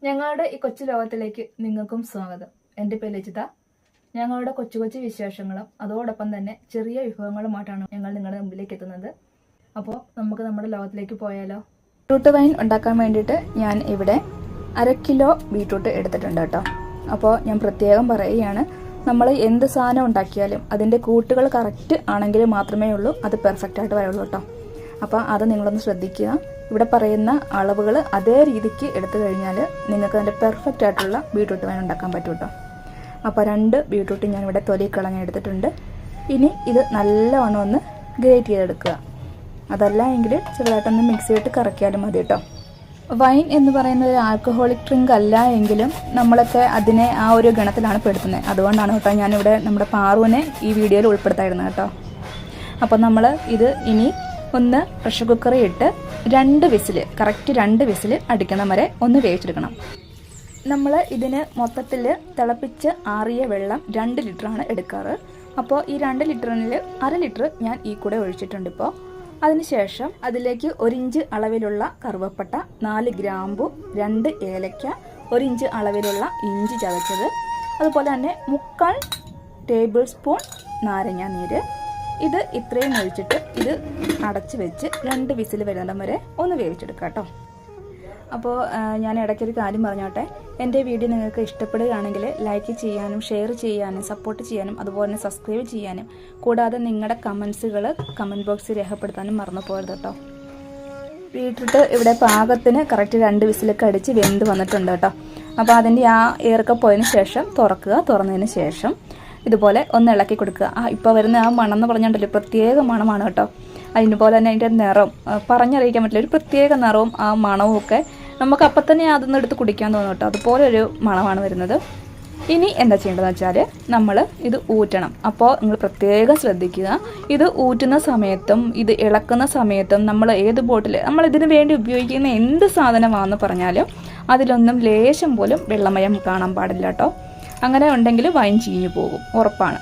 ഞങ്ങളുടെ ഈ കൊച്ചു ലോകത്തിലേക്ക് നിങ്ങൾക്കും സ്വാഗതം. എൻ്റെ പേര് ലജിത. ഞങ്ങളുടെ കൊച്ചു കൊച്ചു വിശേഷങ്ങളും അതോടൊപ്പം തന്നെ ചെറിയ വിഭവങ്ങളുമായിട്ടാണ് ഞങ്ങൾ നിങ്ങളുടെ മുമ്പിലേക്ക് എത്തുന്നത്. അപ്പോൾ നമുക്ക് നമ്മുടെ ലോകത്തിലേക്ക് പോയാലോ. ബീട്രൂട്ട് വൈൻ ഉണ്ടാക്കാൻ വേണ്ടിയിട്ട് ഞാൻ ഇവിടെ 1/2 കിലോ ബീട്രൂട്ട് എടുത്തിട്ടുണ്ട് കേട്ടോ. അപ്പോൾ ഞാൻ പ്രത്യേകം പറയുകയാണ്, നമ്മൾ എന്ത് സാധനം ഉണ്ടാക്കിയാലും അതിൻ്റെ കൂട്ടുകൾ കറക്റ്റ് ആണെങ്കിൽ മാത്രമേ ഉള്ളൂ അത് പെർഫെക്റ്റ് ആയിട്ട് വരുള്ളൂ കേട്ടോ. അപ്പോൾ അത് നിങ്ങളൊന്ന് ശ്രദ്ധിക്കുക. ഇവിടെ പറയുന്ന അളവുകൾ അതേ രീതിക്ക് എടുത്തു കഴിഞ്ഞാൽ നിങ്ങൾക്ക് അതിൻ്റെ പെർഫെക്റ്റ് ആയിട്ടുള്ള ബീട്രൂട്ട് വൈൻ ഉണ്ടാക്കാൻ പറ്റും കേട്ടോ. അപ്പോൾ 2 ബീട്രൂട്ട് ഞാനിവിടെ തൊലി കളഞ്ഞ് എടുത്തിട്ടുണ്ട്. ഇനി ഇത് നല്ലവണ്ണം ഒന്ന് ഗ്രേറ്റ് ചെയ്തെടുക്കുക. അതല്ല എങ്കിൽ ചെറുതായിട്ടൊന്ന് മിക്സ് ചെയ്തിട്ട് കറക്കിയാലും മതി കേട്ടോ. വൈൻ എന്ന് പറയുന്നത് ഒരു ആൽക്കഹോളിക് ഡ്രിങ്ക് അല്ല എങ്കിലും നമ്മളൊക്കെ അതിനെ ആ ഒരു ഗണത്തിലാണ് പെടുത്തുന്നത്. അതുകൊണ്ടാണ് കേട്ടോ ഞാനിവിടെ നമ്മുടെ പാറുവിനെ ഈ വീഡിയോയിൽ ഉൾപ്പെടുത്തായിരുന്നു കേട്ടോ. അപ്പോൾ നമ്മൾ ഇത് ഇനി ഒന്ന് പ്രഷർ കുക്കറിൽ ഇട്ട് 2 വിസിൽ, കറക്റ്റ് 2 വിസിൽ അടിക്കണം വരെ ഒന്ന് വേവിച്ചെടുക്കണം. നമ്മൾ ഇതിന് മൊത്തത്തിൽ തിളപ്പിച്ച് ആറിയ വെള്ളം 2 ലിറ്ററാണ് എടുക്കാറ്. അപ്പോൾ ഈ 2 ലിറ്ററിൽ 1/2 ലിറ്റർ ഞാൻ ഈ കൂടെ ഒഴിച്ചിട്ടുണ്ട്. ഇപ്പോൾ അതിനുശേഷം അതിലേക്ക് 1 ഇഞ്ച് അളവിലുള്ള കറുവപ്പട്ട, 4 ഗ്രാമ്പു, 2 ഏലക്ക, 1 ഇഞ്ച് അളവിലുള്ള ഇഞ്ചി ചതച്ചത്, അതുപോലെ തന്നെ 3/4 ടേബിൾ സ്പൂൺ നാരങ്ങ നീര്. ഇത് ഇത്രയും ഒഴിച്ചിട്ട് ഇത് അടച്ച് വെച്ച് 2 വിസിൽ വരുന്നിടം വരെ ഒന്ന് വേവിച്ചെടുക്കാം കേട്ടോ. അപ്പോൾ ഞാൻ ഇടയ്ക്കൊരു കാര്യം പറഞ്ഞോട്ടെ. എൻ്റെ വീഡിയോ നിങ്ങൾക്ക് ഇഷ്ടപ്പെടുകയാണെങ്കിൽ ലൈക്ക് ചെയ്യാനും ഷെയർ ചെയ്യാനും സപ്പോർട്ട് ചെയ്യാനും അതുപോലെ തന്നെ സബ്സ്ക്രൈബ് ചെയ്യാനും കൂടാതെ നിങ്ങളുടെ കമൻസുകൾ കമൻറ്റ് ബോക്സിൽ രേഖപ്പെടുത്താനും മറന്നു പോകരുത് കേട്ടോ. ബീട്രൂട്ട് ഇവിടെ പാകത്തിന് കറക്റ്റ് 2 വിസിലൊക്കെ അടിച്ച് വെന്ത് വന്നിട്ടുണ്ട് കേട്ടോ. അപ്പോൾ അതിൻ്റെ ആ ഏറൊക്കെ പോയതിന് ശേഷം തുറക്കുക. തുറന്നതിന് ശേഷം ഇതുപോലെ ഒന്ന് ഇളക്കി കൊടുക്കുക. ഇപ്പോൾ വരുന്ന ആ മണം എന്ന് പറഞ്ഞിട്ടുണ്ടല്ലോ, പ്രത്യേക മണമാണ് കേട്ടോ. അതിനുപോലെ തന്നെ അതിൻ്റെ നിറം പറഞ്ഞറിയിക്കാൻ പറ്റില്ല, ഒരു പ്രത്യേക നിറവും ആ മണവും ഒക്കെ നമുക്ക് അപ്പം തന്നെ അതൊന്നും എടുത്ത് കുടിക്കാൻ തോന്നും കേട്ടോ. അതുപോലെ ഒരു മണമാണ് വരുന്നത്. ഇനി എന്താ ചെയ്യേണ്ടതെന്ന് വെച്ചാൽ നമ്മൾ ഇത് ഊറ്റണം. അപ്പോൾ നിങ്ങൾ പ്രത്യേകം ശ്രദ്ധിക്കുക. ഇത് ഊറ്റുന്ന സമയത്തും ഇത് ഇളക്കുന്ന സമയത്തും നമ്മൾ ഏത് ബോട്ടിൽ നമ്മൾ ഇതിന് വേണ്ടി ഉപയോഗിക്കുന്ന എന്ത് സാധനമാണെന്ന് പറഞ്ഞാലും അതിലൊന്നും ലേശം പോലും വെള്ളമയം കാണാൻ പാടില്ല കേട്ടോ. അങ്ങനെ ഉണ്ടെങ്കിൽ വൈൻ ചീഞ്ഞു പോകും, ഉറപ്പാണ്.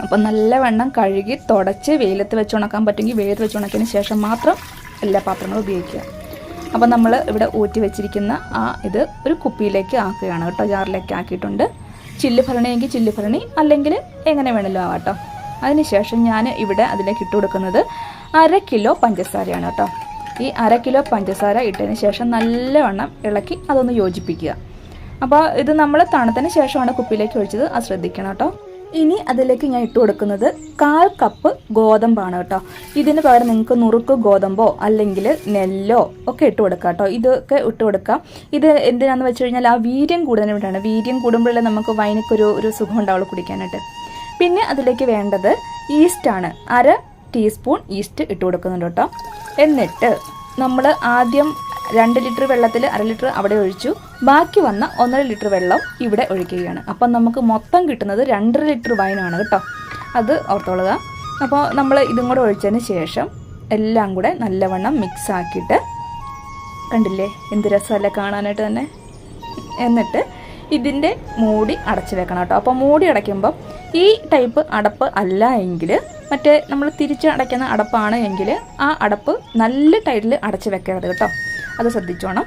അപ്പം നല്ലവണ്ണം കഴുകി തുടച്ച് വെയിലത്ത് വെച്ച് ഉണക്കാൻ പറ്റുമെങ്കിൽ വെയിലത്ത് വെച്ച് ഉണക്കിയതിന് ശേഷം മാത്രം എല്ലാ പാത്രങ്ങളും ഉപയോഗിക്കുക. അപ്പം നമ്മൾ ഇവിടെ ഊറ്റി വെച്ചിരിക്കുന്ന ഇത് ഒരു കുപ്പിയിലേക്ക് ആക്കുകയാണ് കേട്ടോ. ജാറിലേക്ക് ആക്കിയിട്ടുണ്ട്. ചില്ല് ഭരണിയെങ്കിൽ ചില്ല് ഭരണി, അല്ലെങ്കിൽ എങ്ങനെ വേണമല്ലോ ആവാം കേട്ടോ. അതിനുശേഷം ഞാൻ ഇവിടെ അതിലേക്ക് ഇട്ട് കൊടുക്കുന്നത് 1/2 കിലോ പഞ്ചസാരയാണ് കേട്ടോ. ഈ 1/2 കിലോ പഞ്ചസാര ഇട്ടതിന് ശേഷം നല്ലവണ്ണം ഇളക്കി അതൊന്ന് യോജിപ്പിക്കുക. അപ്പോൾ ഇത് നമ്മൾ തണുത്തതിന് ശേഷമാണ് കുപ്പിയിലേക്ക് ഒഴിച്ചത്, അത് ശ്രദ്ധിക്കണം കേട്ടോ. ഇനി അതിലേക്ക് ഞാൻ ഇട്ട് കൊടുക്കുന്നത് 1/4 കപ്പ് ഗോതമ്പാണ് കേട്ടോ. ഇതിന് പകരം നിങ്ങൾക്ക് നുറുക്ക് ഗോതമ്പോ അല്ലെങ്കിൽ നെല്ലോ ഒക്കെ ഇട്ട് കൊടുക്കാം കേട്ടോ. ഇതൊക്കെ ഇട്ട് കൊടുക്കാം. ഇത് എന്തിനാണെന്ന് വെച്ച് കഴിഞ്ഞാൽ ആ വീര്യം കൂടുതൽ വേണ്ടിയാണ്. വീര്യം കൂടുമ്പോഴേ നമുക്ക് വൈനക്കൊരു സുഖം ഉണ്ടാവുള്ളൂ കുടിക്കാനായിട്ട്. പിന്നെ അതിലേക്ക് വേണ്ടത് ഈസ്റ്റാണ്. 1/2 ടീസ്പൂൺ ഈസ്റ്റ് ഇട്ട് കൊടുക്കുന്നുണ്ട് കേട്ടോ. എന്നിട്ട് നമ്മൾ ആദ്യം 2 ലിറ്റർ വെള്ളത്തിൽ 1/2 ലിറ്റർ അവിടെ ഒഴിച്ചു, ബാക്കി വന്ന 1.5 ലിറ്റർ വെള്ളം ഇവിടെ ഒഴിക്കുകയാണ്. അപ്പം നമുക്ക് മൊത്തം കിട്ടുന്നത് 2.5 ലിറ്റർ വൈനാണ് കേട്ടോ. അത് ഓർത്തോളുക. അപ്പോൾ നമ്മൾ ഇതും കൂടെ ഒഴിച്ചതിന് ശേഷം എല്ലാം കൂടെ നല്ലവണ്ണം മിക്സ് ആക്കിയിട്ട്, കണ്ടില്ലേ എന്ത് രസമല്ലേ കാണാനായിട്ട് തന്നെ. എന്നിട്ട് ഇതിൻ്റെ മൂടി അടച്ച് വെക്കണം കേട്ടോ. അപ്പോൾ മൂടി അടയ്ക്കുമ്പോൾ ഈ ടൈപ്പ് അടപ്പ് അല്ല എങ്കിൽ മറ്റേ നമ്മൾ തിരിച്ച് അടയ്ക്കുന്ന അടപ്പാണ് എങ്കിൽ ആ അടപ്പ് നല്ല ടൈറ്റിൽ അടച്ച് വെക്കരുത് കേട്ടോ. അത് ശ്രദ്ധിച്ചോണം.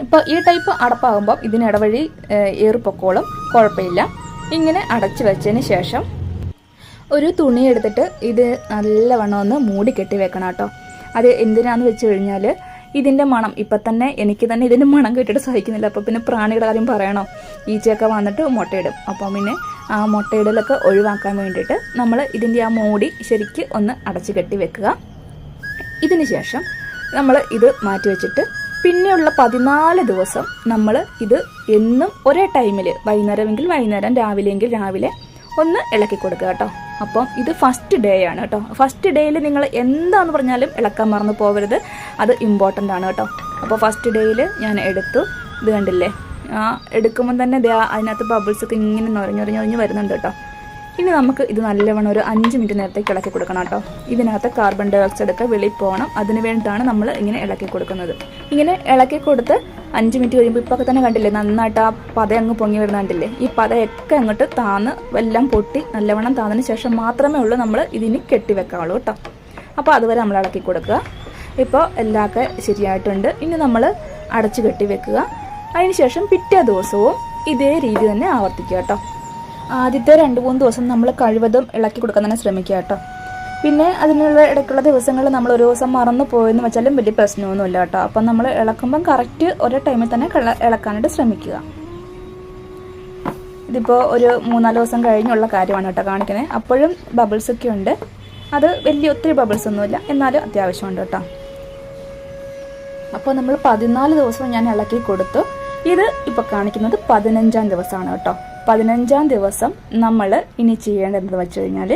ഇപ്പോൾ ഈ ടൈപ്പ് അടപ്പാകുമ്പോൾ ഇതിനിടവഴി ഏറിപ്പൊക്കോളും, കുഴപ്പമില്ല. ഇങ്ങനെ അടച്ച് വെച്ചതിന് ശേഷം ഒരു തുണി എടുത്തിട്ട് ഇത് നല്ലവണ്ണം ഒന്ന് മൂടി കെട്ടി വെക്കണം കേട്ടോ. അത് എന്തിനാന്ന് വെച്ച് കഴിഞ്ഞാൽ ഇതിൻ്റെ മണം ഇപ്പം തന്നെ എനിക്ക് തന്നെ ഇതിൻ്റെ മണം കേട്ടിട്ട് സഹിക്കുന്നില്ല. അപ്പോൾ പിന്നെ പ്രാണിയുടെ കാര്യം പറയണോ, ഈച്ചയൊക്കെ വന്നിട്ട് മുട്ടയിടും. അപ്പം പിന്നെ ആ മുട്ടയിടലൊക്കെ ഒഴിവാക്കാൻ വേണ്ടിയിട്ട് നമ്മൾ ഇതിൻ്റെ ആ മൂടി ശരിക്ക് ഒന്ന് അടച്ച് കെട്ടി വെക്കുക. ഇതിന് ശേഷം നമ്മൾ ഇത് മാറ്റി വെച്ചിട്ട് പിന്നെയുള്ള 14 ദിവസം നമ്മൾ ഇത് എന്നും ഒരേ ടൈമിൽ, വൈകുന്നേരമെങ്കിൽ വൈകുന്നേരം, രാവിലെയെങ്കിൽ രാവിലെ ഒന്ന് ഇളക്കി കൊടുക്കുക കേട്ടോ. അപ്പം ഇത് ഫസ്റ്റ് ഡേ ആണ് കേട്ടോ. ഫസ്റ്റ് ഡേയിൽ നിങ്ങൾ എന്താന്ന് പറഞ്ഞാലും ഇളക്കാൻ മറന്നു പോകരുത്, അത് ഇമ്പോർട്ടൻ്റ് ആണ് കേട്ടോ. അപ്പോൾ ഫസ്റ്റ് ഡേയിൽ ഞാൻ എടുത്തു. ഇത് കണ്ടില്ലേ, എടുക്കുമ്പം തന്നെ അതിനകത്ത് ബബിൾസൊക്കെ ഇങ്ങനെ നുരഞ്ഞുരഞ്ഞുരഞ്ഞ് വരുന്നുണ്ട് കേട്ടോ. ഇനി നമുക്ക് ഇത് നല്ലവണ്ണം ഒരു 5 മിനിറ്റ് നേരത്തേക്ക് ഇളക്കി കൊടുക്കണം കേട്ടോ. ഇതിനകത്ത് കാർബൺ ഡൈ ഓക്സൈഡ് ഒക്കെ വെളിയിൽ പോകണം. അതിന് വേണ്ടിയിട്ടാണ് നമ്മൾ ഇങ്ങനെ ഇളക്കി കൊടുക്കുന്നത്. ഇങ്ങനെ ഇളക്കി കൊടുത്ത് 5 മിനിറ്റ് കഴിയുമ്പോൾ ഇപ്പോൾ തന്നെ കണ്ടില്ലേ നന്നായിട്ട് ആ പത അങ്ങ് പൊങ്ങി വരുന്ന കണ്ടില്ലേ. ഈ പതയൊക്കെ അങ്ങോട്ട് താന്ന് എല്ലാം പൊട്ടി നല്ലവണ്ണം താന്നതിന് ശേഷം മാത്രമേ ഉള്ളൂ നമ്മൾ ഇതിന് കെട്ടി വെക്കാവുള്ളൂ കേട്ടോ. അപ്പോൾ അതുവരെ നമ്മൾ ഇളക്കി കൊടുക്കുക. ഇപ്പോൾ എല്ലാമൊക്കെ ശരിയായിട്ടുണ്ട്. ഇനി നമ്മൾ അടച്ച് കെട്ടി വെക്കുക. അതിനുശേഷം പിറ്റേ ദിവസവും ഇതേ രീതി തന്നെ ആവർത്തിക്കുക കേട്ടോ. ആദ്യത്തെ 2-3 ദിവസം നമ്മൾ കഴിവതും ഇളക്കി കൊടുക്കാൻ തന്നെ ശ്രമിക്കുക കേട്ടോ. പിന്നെ അതിനുള്ള ഇടയ്ക്കുള്ള ദിവസങ്ങളിൽ നമ്മൾ ഒരു ദിവസം മറന്നു പോയെന്ന് വെച്ചാലും വലിയ പ്രശ്നമൊന്നുമില്ല കേട്ടോ. അപ്പം നമ്മൾ ഇളക്കുമ്പം കറക്റ്റ് ഒരേ ടൈമിൽ തന്നെ ഇളക്കാനായിട്ട് ശ്രമിക്കുക. ഇതിപ്പോൾ ഒരു 3-4 ദിവസം കഴിഞ്ഞുള്ള കാര്യമാണ് കേട്ടോ കാണിക്കുന്നത്. അപ്പോഴും ബബിൾസൊക്കെ ഉണ്ട്. അത് ഒത്തിരി ബബിൾസ് ഒന്നുമില്ല, എന്നാലും അത്യാവശ്യമുണ്ട് കേട്ടോ. അപ്പോൾ നമ്മൾ 14 ദിവസം ഞാൻ ഇളക്കി കൊടുത്തു. ഇത് ഇപ്പോൾ കാണിക്കുന്നത് 15-ാം ദിവസമാണ് കേട്ടോ. 15-ാം ദിവസം നമ്മൾ ഇനി ചെയ്യേണ്ടത് എന്താണെന്ന് വെച്ച് കഴിഞ്ഞാൽ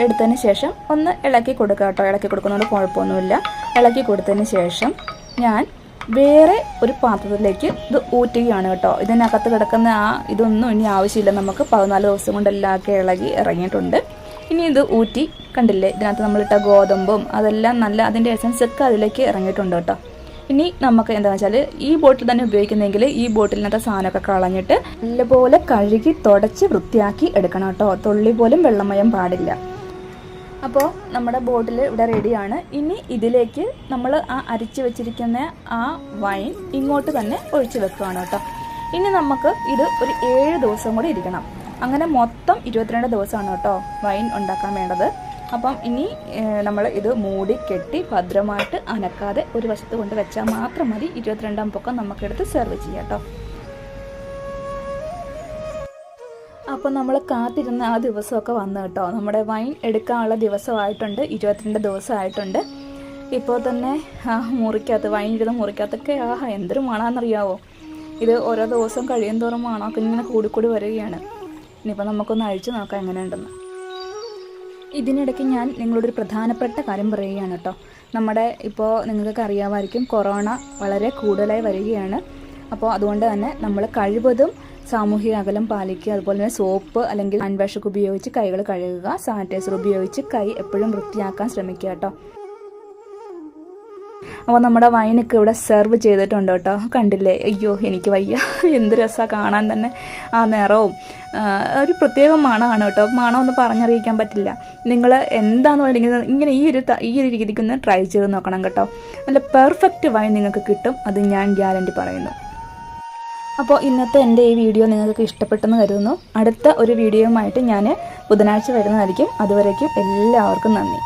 എടുത്തതിന് ശേഷം ഒന്ന് ഇളക്കി കൊടുക്കുക കേട്ടോ. ഇളക്കി കൊടുക്കുന്നതുകൊണ്ട് കുഴപ്പമൊന്നുമില്ല. ഇളക്കി കൊടുത്തതിന് ശേഷം ഞാൻ വേറെ ഒരു പാത്രത്തിലേക്ക് ഇത് ഊറ്റുകയാണ് കേട്ടോ. ഇതിനകത്ത് കിടക്കുന്ന ഇതൊന്നും ഇനി ആവശ്യമില്ല. നമുക്ക് 14 ദിവസം കൊണ്ട് എല്ലാമൊക്കെ ഇളകി ഇറങ്ങിയിട്ടുണ്ട്. ഇനി ഇത് ഊറ്റി കണ്ടില്ലേ, ഇതിനകത്ത് നമ്മളിട്ട ഗോതമ്പും അതെല്ലാം നല്ല അതിൻ്റെ എസൻസ് ഒക്കെ അതിലേക്ക് ഇറങ്ങിയിട്ടുണ്ട് കേട്ടോ. ഇനി നമുക്ക് എന്താണെന്ന് വെച്ചാൽ ഈ ബോട്ടിൽ തന്നെ ഉപയോഗിക്കുന്നെങ്കിൽ ഈ ബോട്ടിലിനകത്ത് സാധനമൊക്കെ കളഞ്ഞിട്ട് നല്ലപോലെ കഴുകി തുടച്ച് വൃത്തിയാക്കി എടുക്കണം കേട്ടോ. തുള്ളി പോലും വെള്ളമയം പാടില്ല. അപ്പോൾ നമ്മുടെ ബോട്ടിൽ ഇവിടെ റെഡിയാണ്. ഇനി ഇതിലേക്ക് നമ്മൾ അരിച്ചു വെച്ചിരിക്കുന്ന വൈൻ ഇങ്ങോട്ട് തന്നെ ഒഴിച്ച് വെക്കുകയാണ് കേട്ടോ. ഇനി നമുക്ക് ഇത് ഒരു 7 ദിവസം കൂടി ഇരിക്കണം. അങ്ങനെ മൊത്തം 22 ദിവസമാണ് കേട്ടോ വൈൻ ഉണ്ടാക്കാൻ വേണ്ടത്. അപ്പം ഇനി നമ്മൾ ഇത് മൂടി കെട്ടി ഭദ്രമായിട്ട് അനക്കാതെ ഒരു വശത്ത് കൊണ്ട് വെച്ചാൽ മാത്രം മതി. 22-ാം പൊക്കം നമുക്കെടുത്ത് സെർവ് ചെയ്യാം കേട്ടോ. അപ്പോൾ നമ്മൾ കാത്തിരുന്ന ആ ദിവസമൊക്കെ വന്നു കേട്ടോ. നമ്മുടെ വൈൻ എടുക്കാനുള്ള ദിവസമായിട്ടുണ്ട്. 22 ദിവസമായിട്ടുണ്ട്. ഇപ്പോൾ തന്നെ വൈൻ ഇരുന്ന് മുറിക്കകത്തൊക്കെ എന്തൊരു മണമാണെന്നറിയാവോ. ഇത് ഓരോ ദിവസം കഴിയും തോറും മണമൊക്കെ ഇങ്ങനെ കൂടിക്കൂടി വരികയാണ്. ഇനിയിപ്പോൾ നമുക്കൊന്ന് അഴിച്ചു നോക്കാം എങ്ങനെയുണ്ടെന്ന്. ഇതിനിടയ്ക്ക് ഞാൻ നിങ്ങളോടൊരു പ്രധാനപ്പെട്ട കാര്യം പറയുകയാണ് കേട്ടോ. നമ്മുടെ ഇപ്പോൾ നിങ്ങൾക്കൊക്കെ അറിയാമായിരിക്കും, കൊറോണ വളരെ കൂടുതലായി വരികയാണ്. അപ്പോൾ അതുകൊണ്ട് തന്നെ നമ്മൾ കഴിവതും സാമൂഹിക അകലം പാലിക്കുക. അതുപോലെ തന്നെ സോപ്പ് അല്ലെങ്കിൽ ഹാൻഡ് വാഷൊക്കെ ഉപയോഗിച്ച് കൈകൾ കഴുകുക. സാനിറ്റൈസർ ഉപയോഗിച്ച് കൈ എപ്പോഴും വൃത്തിയാക്കാൻ ശ്രമിക്കുക കേട്ടോ. അപ്പോൾ നമ്മുടെ വൈനൊക്കെ ഇവിടെ സെർവ് ചെയ്തിട്ടുണ്ട് കേട്ടോ. കണ്ടില്ലേ, അയ്യോ എനിക്ക് വയ്യ, എന്ത് രസമാണ് കാണാൻ തന്നെ. ആ നിറവും ഒരു പ്രത്യേക മണമാണ് കേട്ടോ. മണമൊന്നും പറഞ്ഞറിയിക്കാൻ പറ്റില്ല. നിങ്ങൾ എന്താണെന്ന് പറയുന്നത് ഇങ്ങനെ ഈ ഒരു രീതിക്കൊന്ന് ട്രൈ ചെയ്ത് നോക്കണം കേട്ടോ. നല്ല പെർഫെക്റ്റ് വൈൻ നിങ്ങൾക്ക് കിട്ടും, അത് ഞാൻ ഗ്യാരണ്ടി പറയുന്നു. അപ്പോൾ ഇന്നത്തെ എൻ്റെ ഈ വീഡിയോ നിങ്ങൾക്ക് ഇഷ്ടപ്പെട്ടെന്ന് കരുതുന്നു. അടുത്ത ഒരു വീഡിയോയുമായിട്ട് ഞാൻ ബുധനാഴ്ച വരുന്നതായിരിക്കും. അതുവരേക്കും എല്ലാവർക്കും നന്ദി.